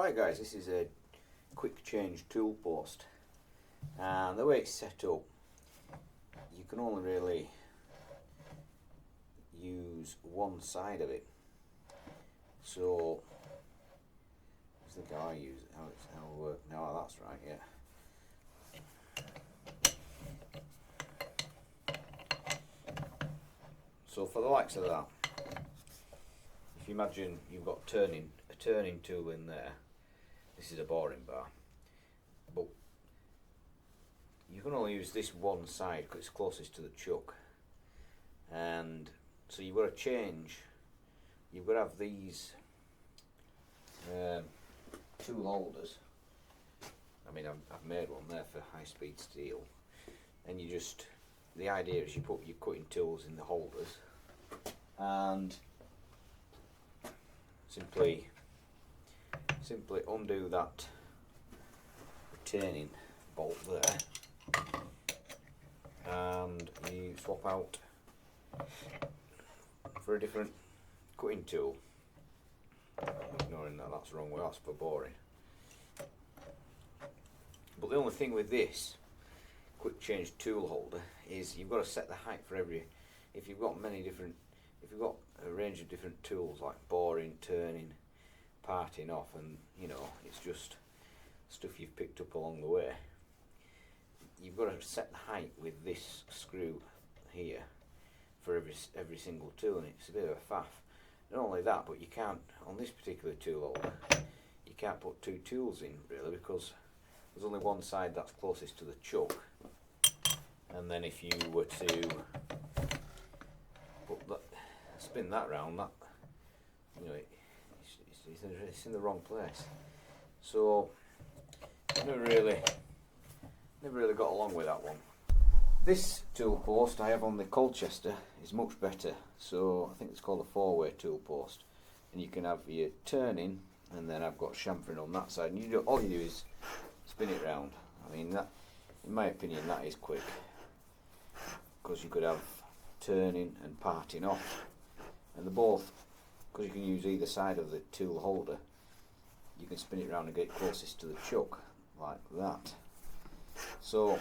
Right guys, this is a quick change tool post, and the way it's set up, you can only really use one side of it. So I think how I use it, how it works. No, that's right, yeah. So for the likes of that, if you imagine you've got a turning tool in there, this is a boring bar, but you can only use this one side because it's closest to the chuck, and so you've got to change. You've got to have these tool holders. I mean, I've made one there for high-speed steel, and the idea is you put your cutting tools in the holders and simply undo that retaining bolt there, and you swap out for a different cutting tool. Ignoring that, that's the wrong way, that's for boring. But the only thing with this quick change tool holder is you've got to set the height for every, if you've got a range of different tools like boring, turning, parting off, and you know, it's just stuff you've picked up along the way, you've got to set the height with this screw here for every single tool, and it's a bit of a faff. Not only that, but you can't, on this particular tool holder, you can't put two tools in really, because there's only one side that's closest to the chuck, and then if you were to spin that round, that, you know, it's in the wrong place. So never really got along with that one. This tool post I have on the Colchester is much better. So I think it's called a 4-way tool post, and you can have your turning, and then I've got chamfering on that side, and all you do is spin it round. I mean, that, in my opinion, that is quick, because you could have turning and parting off, and they're both, because you can use either side of the tool holder, you can spin it round and get it closest to the chuck like that. So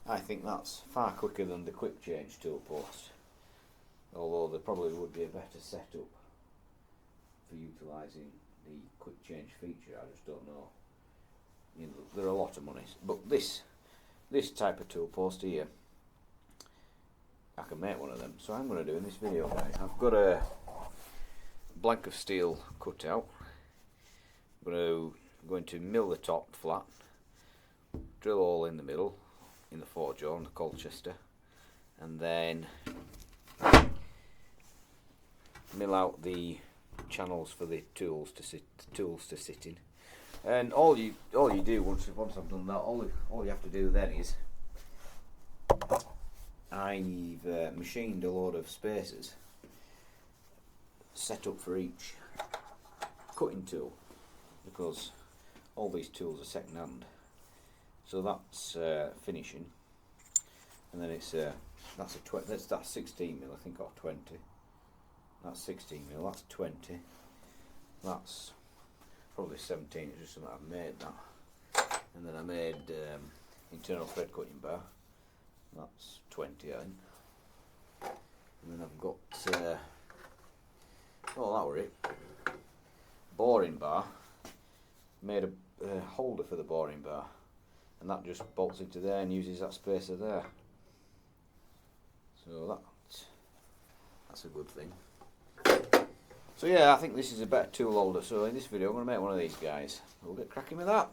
I think that's far quicker than the quick change tool post, although there probably would be a better setup for utilising the quick change feature. I just don't know. You know, there are a lot of monies, but this type of tool post here, I can make one of them. So I'm going to do in this video, guys, I've got a blank of steel cut out. I'm going to mill the top flat, drill a hole in the middle in the forge on the Colchester, and then mill out the channels for the tools to sit in. And all you do once I've done that, all you have to do then is I've machined a load of spacers set up for each cutting tool, because all these tools are second hand. So that's finishing, and then it's that's 16 mil, I think, or 20. That's 16 mil. That's 20. That's probably 17. It's just something I've made that, and then I made internal thread cutting bar. That's 20, I think. And then I've got well, that were it. Boring bar. Made a holder for the boring bar, and that just bolts into there and uses that spacer there. So that's a good thing. So yeah, I think this is a better tool holder. So in this video I'm going to make one of these guys. We'll get cracking with that.